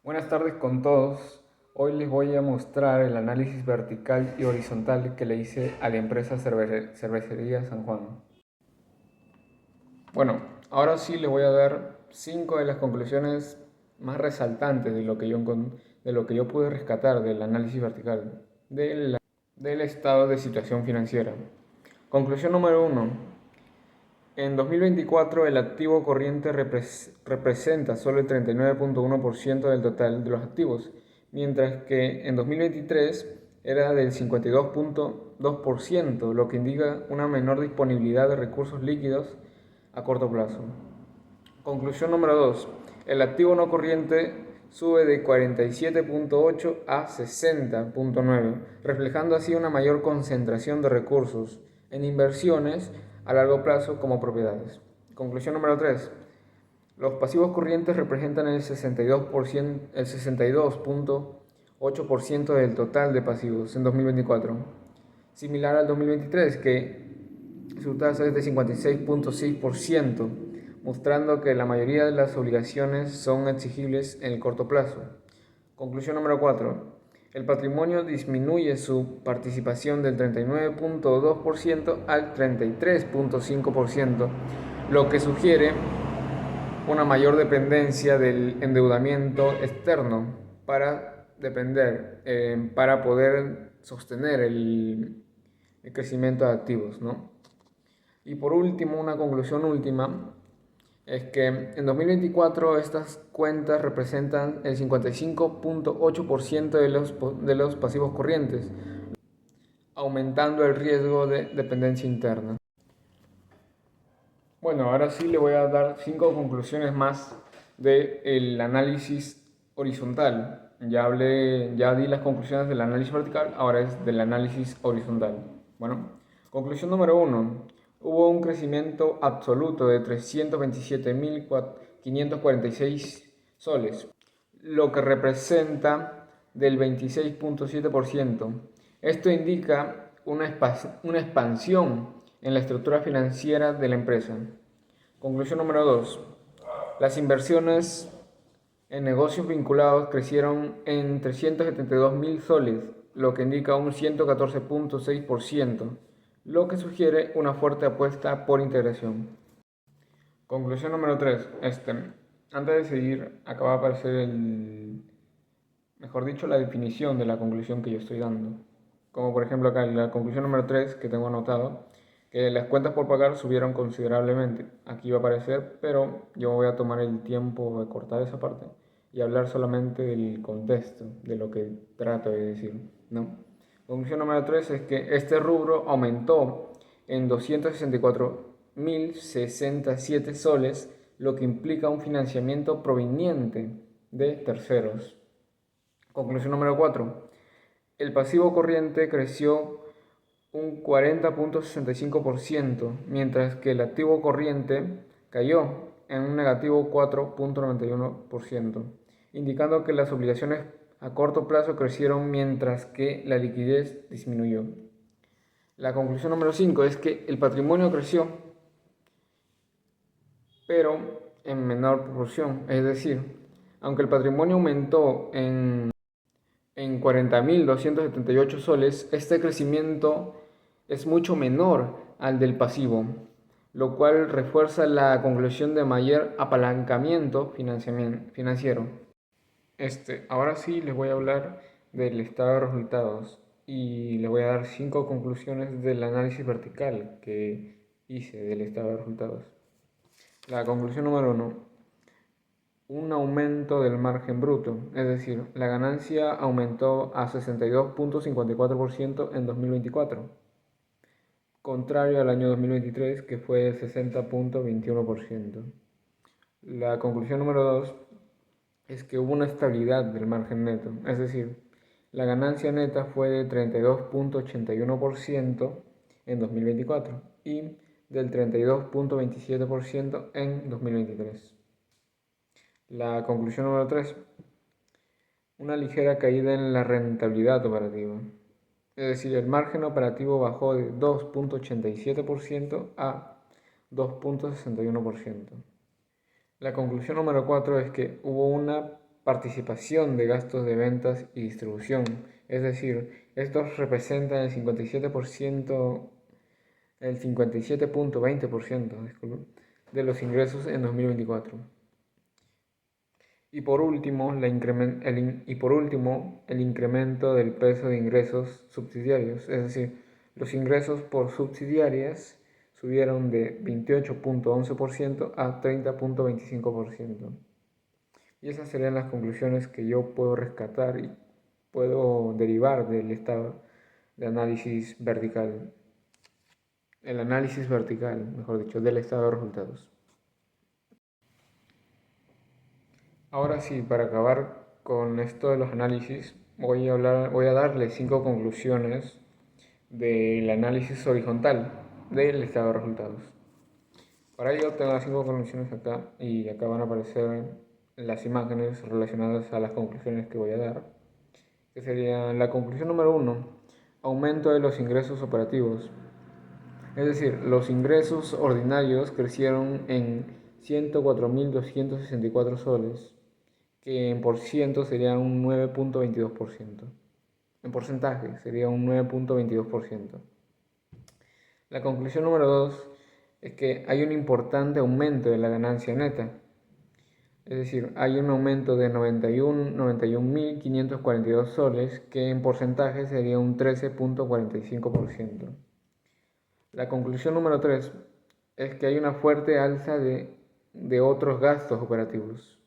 Buenas tardes con todos. Hoy les voy a mostrar el análisis vertical y horizontal que le hice a la empresa Cervecería San Juan. Bueno, ahora sí les voy a dar 5 de las conclusiones más resaltantes de lo que yo pude rescatar del análisis vertical del estado de situación financiera. Conclusión número uno: en 2024 el activo corriente representa solo el 39.1% del total de los activos, mientras que en 2023 era del 52.2%, lo que indica una menor disponibilidad de recursos líquidos a corto plazo. Conclusión número 2. El activo no corriente sube de 47.8 a 60.9, reflejando así una mayor concentración de recursos en inversiones a largo plazo como propiedades. Conclusión número 3. Los pasivos corrientes representan el 62.8% del total de pasivos en 2024, similar al 2023, que su tasa es de 56.6%, mostrando que la mayoría de las obligaciones son exigibles en el corto plazo. Conclusión número 4. El patrimonio disminuye su participación del 39.2% al 33.5%, lo que sugiere una mayor dependencia del endeudamiento externo para poder sostener el crecimiento de activos, ¿no? Y por último, una conclusión última, es que en 2024 estas cuentas representan el 55.8% de los pasivos corrientes, aumentando el riesgo de dependencia interna. Bueno, ahora sí le voy a dar 5 conclusiones más del análisis horizontal. Ya di las conclusiones del análisis vertical, ahora es del análisis horizontal. Bueno, conclusión número 1. Hubo un crecimiento absoluto de 327.546 soles, lo que representa del 26.7%. Esto indica una expansión en la estructura financiera de la empresa. Conclusión número 2. Las inversiones en negocios vinculados crecieron en 372.000 soles, lo que indica un 114.6%, lo que sugiere una fuerte apuesta por integración. Conclusión número 3. Antes de seguir, acaba de aparecer mejor dicho, la definición de la conclusión que yo estoy dando. Como por ejemplo acá, la conclusión número 3 que tengo anotado, que las cuentas por pagar subieron considerablemente. Aquí va a aparecer, pero yo voy a tomar el tiempo de cortar esa parte y hablar solamente del contexto, de lo que trato de decir, ¿no? Conclusión número 3 es que este rubro aumentó en 264.067 soles, lo que implica un financiamiento proveniente de terceros. Conclusión número 4. El pasivo corriente creció un 40.65%, mientras que el activo corriente cayó en un negativo 4.91%, indicando que las obligaciones a corto plazo crecieron mientras que la liquidez disminuyó. La conclusión número 5 es que el patrimonio creció, pero en menor proporción, es decir, aunque el patrimonio aumentó en 40.278 soles, este crecimiento es mucho menor al del pasivo, lo cual refuerza la conclusión de mayor apalancamiento financiero. Ahora sí les voy a hablar del estado de resultados y les voy a dar 5 conclusiones del análisis vertical que hice del estado de resultados. La conclusión número 1: un aumento del margen bruto, es decir, la ganancia aumentó a 62.54% en 2024, contrario al año 2023 que fue de 60.21%. La conclusión número 2 es que hubo una estabilidad del margen neto, es decir, la ganancia neta fue de 32.81% en 2024 y del 32.27% en 2023. La conclusión número 3: una ligera caída en la rentabilidad operativa. Es decir, el margen operativo bajó de 2.87% a 2.61%. La conclusión número 4 es que hubo una participación de gastos de ventas y distribución. Es decir, estos representan el 57.20%, disculpen, de los ingresos en 2024. Y por último, el incremento del peso de ingresos subsidiarios, es decir, los ingresos por subsidiarias subieron de 28.11% a 30.25%. Y esas serían las conclusiones que yo puedo rescatar y puedo derivar del estado de análisis vertical, el análisis vertical, mejor dicho, del estado de resultados. Ahora sí, para acabar con esto de los análisis, voy a darle 5 conclusiones del análisis horizontal del estado de resultados. Para ello tengo las 5 conclusiones acá y acá van a aparecer las imágenes relacionadas a las conclusiones que voy a dar, que sería la conclusión número 1, aumento de los ingresos operativos. Es decir, los ingresos ordinarios crecieron en 104.264 soles, que en por ciento sería un 9.22%. En porcentaje sería un 9.22%. La conclusión número 2 es que hay un importante aumento de la ganancia neta. Es decir, hay un aumento de 91.542 soles, que en porcentaje sería un 13.45%. La conclusión número 3 es que hay una fuerte alza de otros gastos operativos.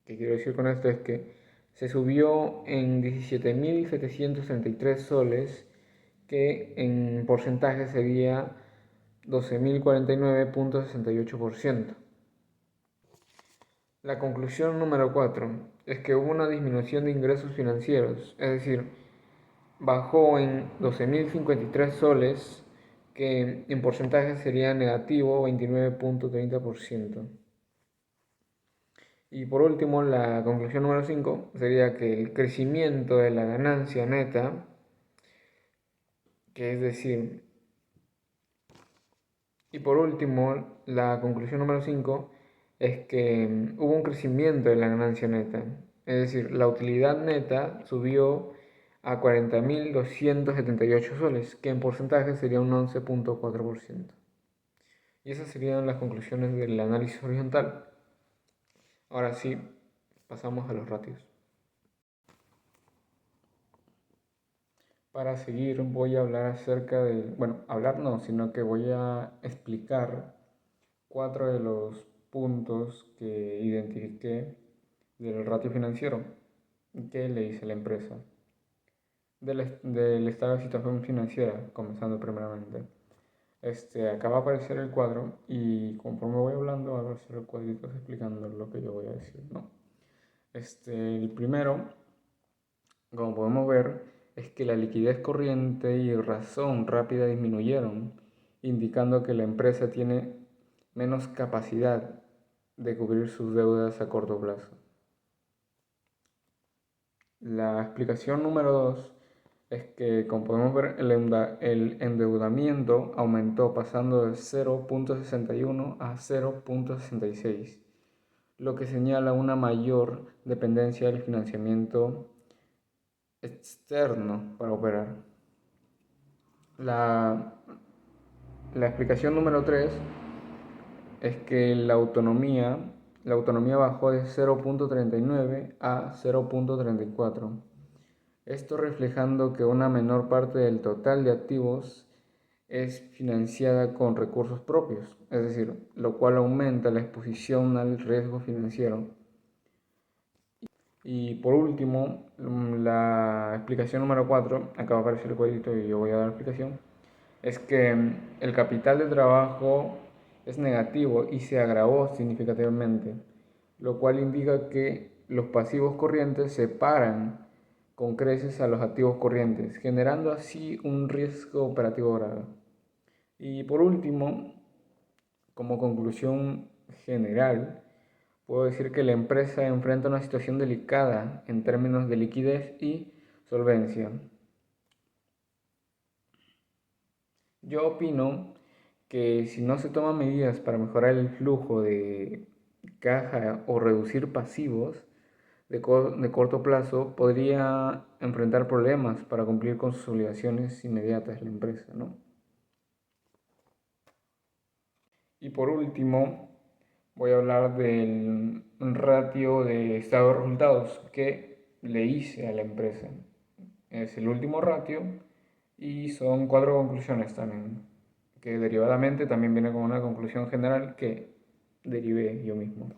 ¿Qué quiero decir con esto? Es que se subió en 17.733 soles, que en porcentaje sería 12.049.68%. La conclusión número 4 es que hubo una disminución de ingresos financieros, es decir, bajó en 12.053 soles, que en porcentaje sería negativo 29.30%. Y por último, la conclusión número 5 sería que el crecimiento de la ganancia neta, que es decir, y por último, la conclusión número 5 es que hubo un crecimiento de la ganancia neta, es decir, la utilidad neta subió a 40.278 soles, que en porcentaje sería un 11.4%. Y esas serían las conclusiones del análisis horizontal. Ahora sí, pasamos a los ratios. Para seguir voy a hablar acerca de, bueno, hablar no, sino que voy a explicar 4 de los puntos que identifiqué del ratio financiero que le hice a la empresa, del estado de situación financiera, comenzando primeramente. Acá va a aparecer el cuadro y conforme voy hablando va a aparecer el cuadrito explicando lo que yo voy a decir, ¿no? El primero, como podemos ver, es que la liquidez corriente y razón rápida disminuyeron, indicando que la empresa tiene menos capacidad de cubrir sus deudas a corto plazo. La explicación número 2 es que, como podemos ver, el endeudamiento aumentó pasando de 0.61 a 0.66, lo que señala una mayor dependencia del financiamiento externo para operar. La explicación número 3 es que la autonomía bajó de 0.39 a 0.34. Esto reflejando que una menor parte del total de activos es financiada con recursos propios, es decir, lo cual aumenta la exposición al riesgo financiero. Y por último, la explicación número 4, acá va a aparecer el cuadrito y yo voy a dar la explicación, es que el capital de trabajo es negativo y se agravó significativamente, lo cual indica que los pasivos corrientes se paran con creces a los activos corrientes, generando así un riesgo operativo grave. Y por último, como conclusión general, puedo decir que la empresa enfrenta una situación delicada en términos de liquidez y solvencia. Yo opino que si no se toman medidas para mejorar el flujo de caja o reducir pasivos de corto plazo, podría enfrentar problemas para cumplir con sus obligaciones inmediatas de la empresa, ¿no? Y por último, voy a hablar del ratio de estado de resultados que le hice a la empresa. Es el último ratio y son 4 conclusiones también, que derivadamente también viene con una conclusión general que derivé yo mismo.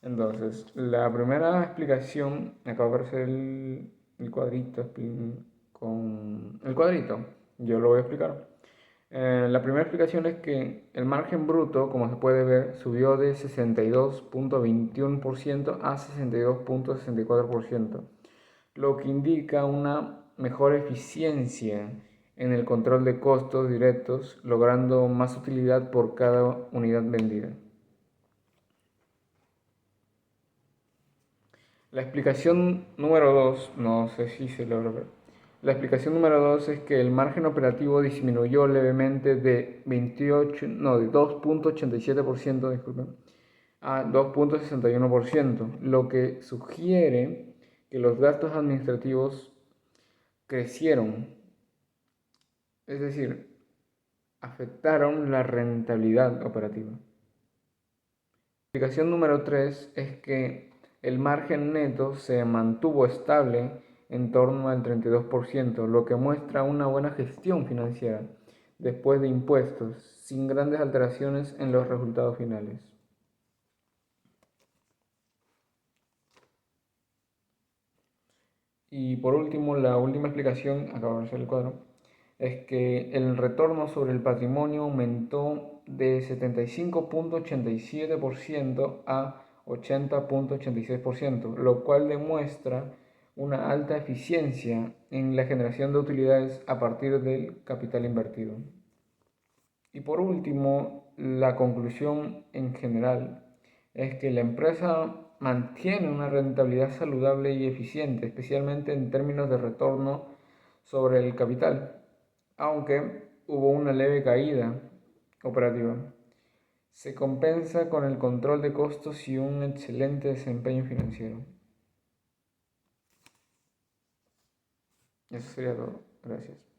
Entonces, la primera explicación, acabo de aparecer el cuadrito con el cuadrito, yo lo voy a explicar. La primera explicación es que el margen bruto, como se puede ver, subió de 62.21% a 62.64%, lo que indica una mejor eficiencia en el control de costos directos, logrando más utilidad por cada unidad vendida. La explicación número 2, no sé si se logra ver. La explicación número 2 es que el margen operativo disminuyó levemente de 2.87%, disculpen, a 2.61%, lo que sugiere que los gastos administrativos crecieron, es decir, afectaron la rentabilidad operativa. La explicación número 3 es que el margen neto se mantuvo estable en torno al 32%, lo que muestra una buena gestión financiera después de impuestos, sin grandes alteraciones en los resultados finales. Y por último, la última explicación, acabo de hacer el cuadro, es que el retorno sobre el patrimonio aumentó de 75.87% a 80.86%, lo cual demuestra una alta eficiencia en la generación de utilidades a partir del capital invertido. Y por último, la conclusión en general es que la empresa mantiene una rentabilidad saludable y eficiente, especialmente en términos de retorno sobre el capital, aunque hubo una leve caída operativa. Se compensa con el control de costos y un excelente desempeño financiero. Eso sería todo. Gracias.